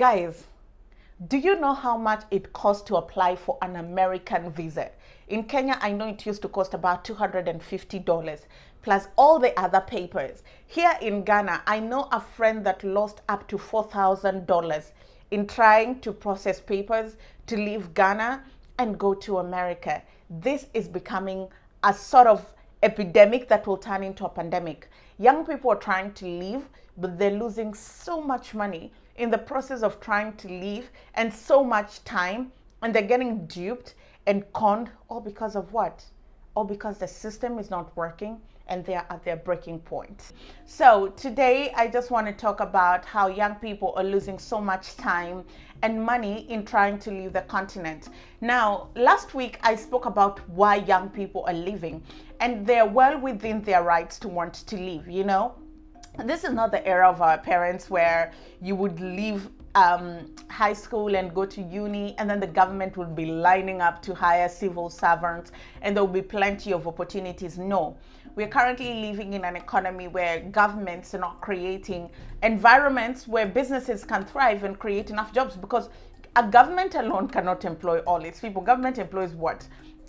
Guys, do you know how much it costs to apply for an American visa? In Kenya, I know it used to cost about $250 plus all the other papers. Here in Ghana, I know a friend that lost up to $4,000 in trying to process papers to leave Ghana and go to America. This is becoming a sort of epidemic that will turn into a pandemic. Young people are trying to leave, but they're losing so much money in the process of trying to leave and so much time, and they're getting duped and conned, all because of what? All because the system is not working and they're at their breaking point. So today I just want to talk about how young people are losing so much time and money in trying to leave the continent. Now, last week I spoke about why young people are leaving, and they're well within their rights to want to leave, you know. This is not the era of our parents where you would leave high school and go to uni, and then the government would be lining up to hire civil servants and there will be plenty of opportunities. No, we're currently living in an economy where governments are not creating environments where businesses can thrive and create enough jobs, because a government alone cannot employ all its people. Government employs what?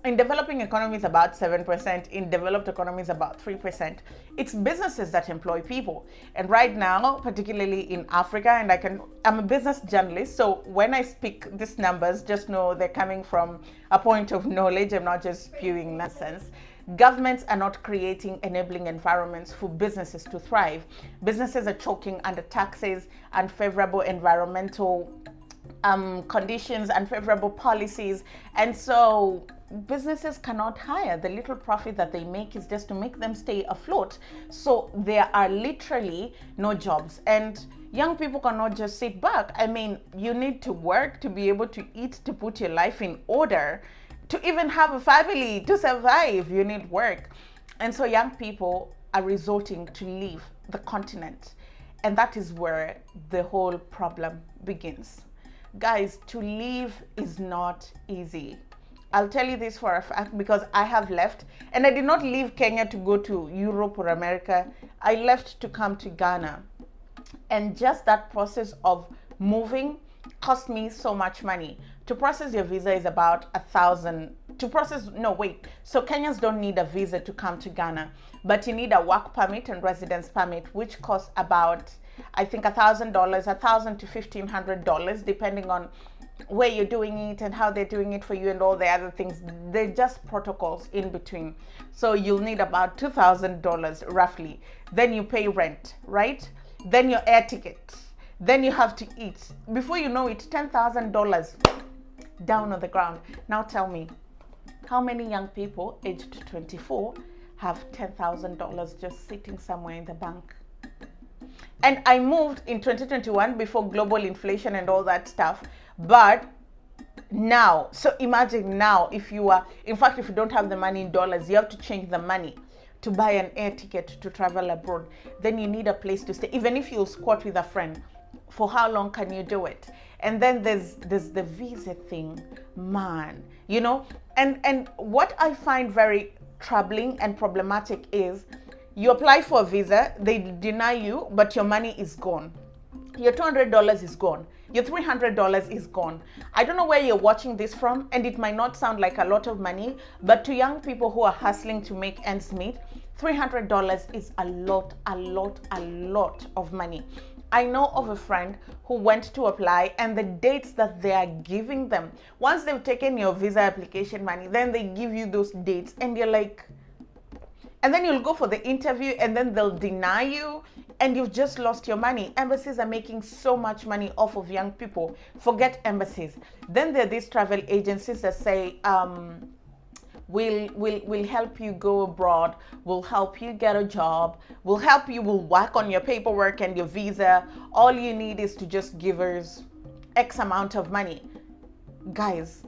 In developing economies about 7%, in developed economies about 3%. It's businesses that employ people. And right now, particularly in Africa, and I'm a business journalist, so when I speak these numbers, just know they're coming from a point of knowledge. I'm not just spewing nonsense. Governments are not creating enabling environments for businesses to thrive. Businesses are choking under taxes, unfavorable environmental conditions, unfavorable policies, and so businesses cannot hire. The little profit that they make is just to make them stay afloat. So there are literally no jobs, and young people cannot just sit back. I mean, you need to work to be able to eat, to put your life in order, to even have a family, to survive. You need work. And so young people are resorting to leave the continent, and that is where the whole problem begins. Guys, to leave is not easy. I'll tell you this for a fact, because I have left, and I did not leave Kenya to go to Europe or America. I left to come to Ghana, and just that process of moving cost me so much money. To process your visa is about $1,000. So Kenyans don't need a visa to come to Ghana, but you need a work permit and residence permit, which costs about, I think, $1,000, $1,000 to $1,500, depending on where you're doing it and how they're doing it for you and all the other things. They're just protocols in between. So you'll need about $2,000 roughly. Then you pay rent, right? Then your air ticket. Then you have to eat. Before you know it, $10,000 down on the ground. Now tell me, how many young people aged 24 have $10,000 just sitting somewhere in the bank? And I moved in 2021 before global inflation and all that stuff. But now, so imagine now, if you don't have the money in dollars, you have to change the money to buy an air ticket to travel abroad. Then you need a place to stay. Even if you squat with a friend, for how long can you do it? And then there's the visa thing, man, you know? And what I find very troubling and problematic is, you apply for a visa, they deny you, but your money is gone. Your $200 is gone. Your $300 is gone. I don't know where you're watching this from, and it might not sound like a lot of money, but to young people who are hustling to make ends meet, $300 is a lot of money. I know of a friend who went to apply, and the dates that they are giving them, once they've taken your visa application money, then they give you those dates, and you're like, and then you'll go for the interview, and then they'll deny you, and you've just lost your money. Embassies are making so much money off of young people. Forget embassies. Then there are these travel agencies that say, we'll help you go abroad, we'll help you get a job, we'll work on your paperwork and your visa. All you need is to just give us X amount of money. Guys,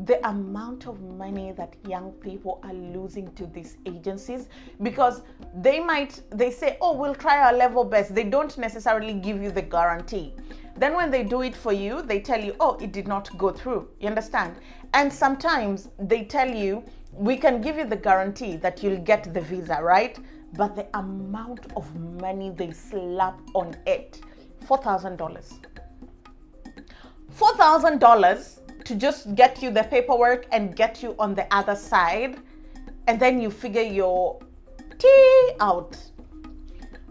the amount of money that young people are losing to these agencies, because they say, oh, we'll try our level best. They don't necessarily give you the guarantee. Then when they do it for you, they tell you, oh, it did not go through. You understand? And sometimes they tell you, we can give you the guarantee that you'll get the visa, right? But the amount of money they slap on it, $4,000. $2,000 to just get you the paperwork and get you on the other side, and then you figure your tea out.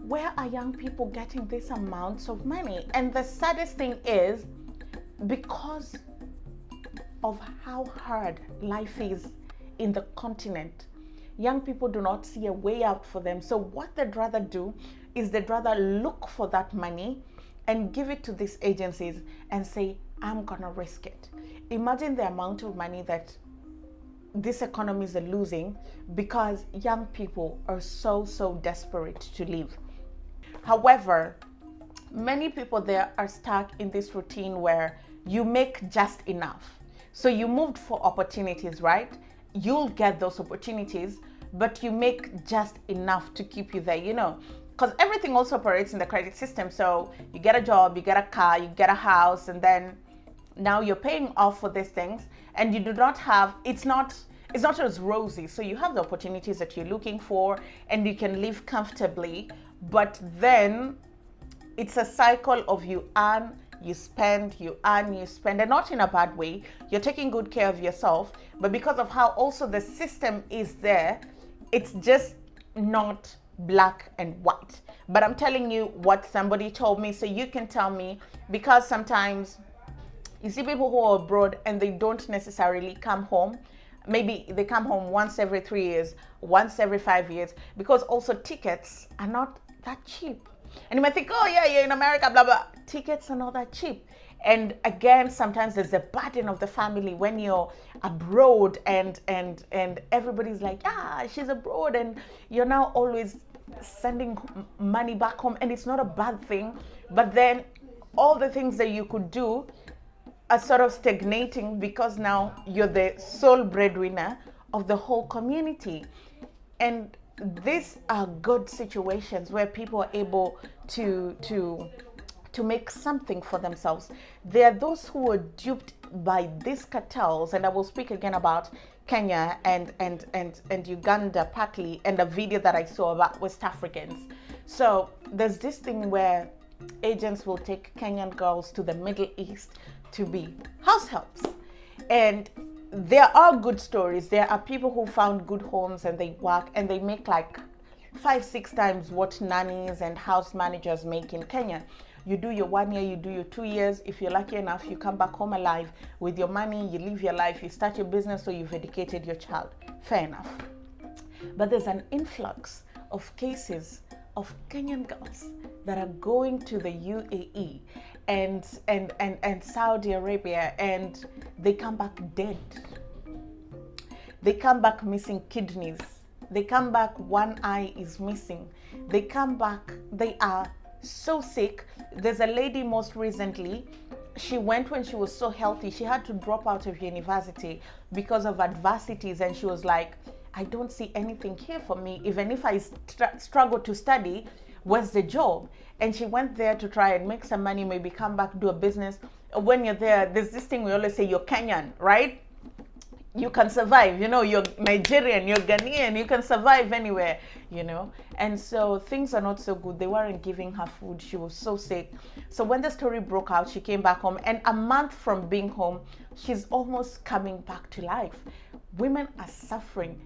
Where are young people getting these amounts of money? And the saddest thing is, because of how hard life is in the continent, young people do not see a way out for them. So what they'd rather do is they'd rather look for that money and give it to these agencies and say, I'm gonna risk it. Imagine the amount of money that these economies are losing because young people are so desperate to live. However, many people there are stuck in this routine where you make just enough. So you moved for opportunities, right? You'll get those opportunities, but you make just enough to keep you there, because everything also operates in the credit system. So you get a job, you get a car, you get a house, and then now you're paying off for these things, and you do not have, it's not as rosy. So you have the opportunities that you're looking for and you can live comfortably, but then it's a cycle of you earn, you spend, you earn, you spend, and not in a bad way. You're taking good care of yourself, but because of how also the system is there, it's just not black and white. But I'm telling you what somebody told me, so you can tell me, because sometimes you see people who are abroad and they don't necessarily come home. Maybe they come home once every 3 years, once every 5 years, because also tickets are not that cheap. And you might think, oh yeah, you're in America, blah, blah. Tickets are not that cheap. And again, sometimes there's a burden of the family when you're abroad and everybody's like, yeah, she's abroad, and you're now always sending money back home, and it's not a bad thing. But then all the things that you could do are sort of stagnating because now you're the sole breadwinner of the whole community. And these are good situations where people are able to make something for themselves. There are those who were duped by these cartels, and I will speak again about Kenya and Uganda partly, and a video that I saw about West Africans. So there's this thing where agents will take Kenyan girls to the Middle East to be house helps, and there are good stories. There are people who found good homes and they work and they make like 5-6 times what nannies and house managers make in Kenya. You do your 1 year, you do your 2 years. If you're lucky enough, you come back home alive with your money, you live your life, you start your business, or you've educated your child. Fair enough. But there's an influx of cases of Kenyan girls that are going to the UAE and Saudi Arabia, and they come back dead. They come back missing kidneys. They come back, one eye is missing. They come back, they are so sick. There's a lady most recently, she went when she was so healthy. She had to drop out of university because of adversities, and she was like, I don't see anything here for me. Even if I struggle to study, where's the job? And she went there to try and make some money, maybe come back, do a business. When you're there, there's this thing we always say, you're Kenyan, right? You can survive, you're Nigerian, you're Ghanaian, you can survive anywhere, And so things are not so good. They weren't giving her food. She was so sick. So when the story broke out, she came back home, and a month from being home, she's almost coming back to life. Women are suffering,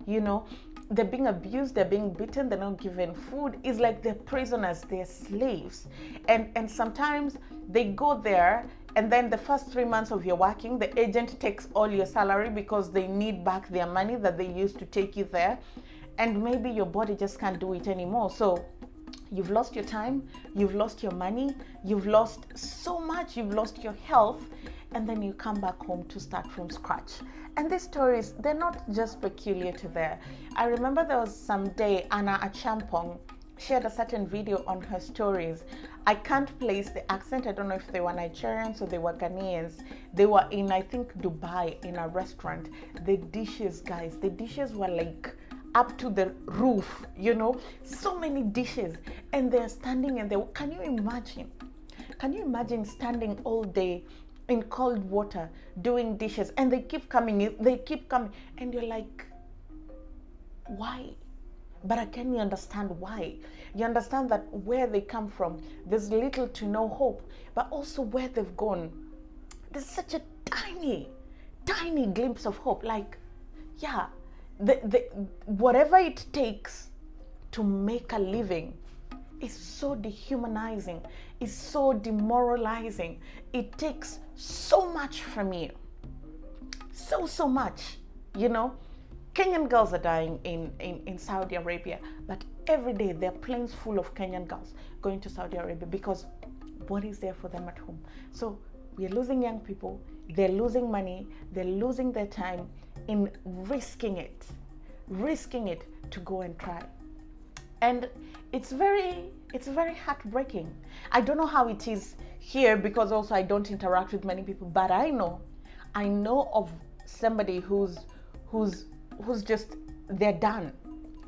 They're being abused, they're being beaten, they're not given food. It's like they're prisoners, they're slaves. And sometimes they go there, and then the first 3 months of your working, the agent takes all your salary because they need back their money that they used to take you there. And maybe your body just can't do it anymore. So you've lost your time, you've lost your money, you've lost so much, you've lost your health, and then you come back home to start from scratch. And these stories, they're not just peculiar to there. I remember there was some day Anna Achampong shared a certain video on her stories. I can't place the accent. I don't know if they were Nigerians or they were Ghanaians. They were in, I think, Dubai, in a restaurant. The dishes, guys, the dishes were like up to the roof, so many dishes. And they're standing and can you imagine standing all day in cold water doing dishes, and they keep coming, and you're like, why? But can you understand why? You understand that where they come from, there's little to no hope, but also where they've gone, there's such a tiny glimpse of hope. Like, yeah, whatever it takes to make a living is so dehumanizing, is so demoralizing. It takes so much from you. So much, you know. Kenyan girls are dying in Saudi Arabia, but every day there are planes full of Kenyan girls going to Saudi Arabia because what is there for them at home? So we're losing young people, they're losing money, they're losing their time in risking it to go and try. And it's very heartbreaking. I don't know how it is here because also I don't interact with many people, but I know of somebody who's just, they're done.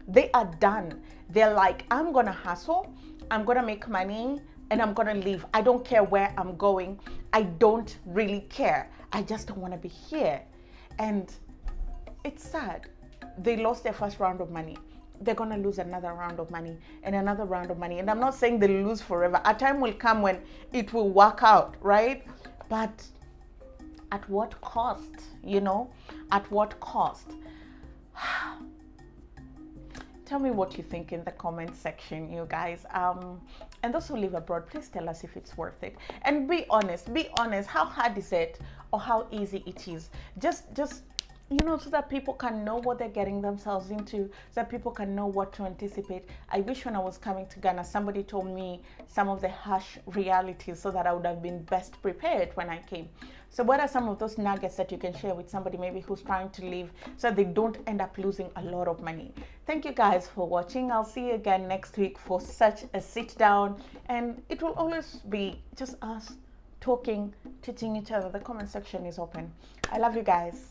They are done. They're like, I'm gonna hustle, I'm gonna make money, and I'm gonna leave. I don't care where I'm going. I don't really care. I just don't wanna be here. And it's sad. They lost their first round of money. They're gonna lose another round of money and another round of money. And I'm not saying they'll lose forever. A time will come when it will work out, right? But at what cost, you know? At what cost? Tell me what you think in the comment section, you guys. And those who live abroad, please tell us if it's worth it. And be honest. How hard is it or how easy it is? Just you know, so that people can know what they're getting themselves into, so that people can know what to anticipate. I wish when I was coming to Ghana, somebody told me some of the harsh realities so that I would have been best prepared when I came. So what are some of those nuggets that you can share with somebody maybe who's trying to leave so they don't end up losing a lot of money? Thank you guys for watching. I'll see you again next week for such a sit down, and it will always be just us talking, teaching each other. The comment section is open. I love you guys.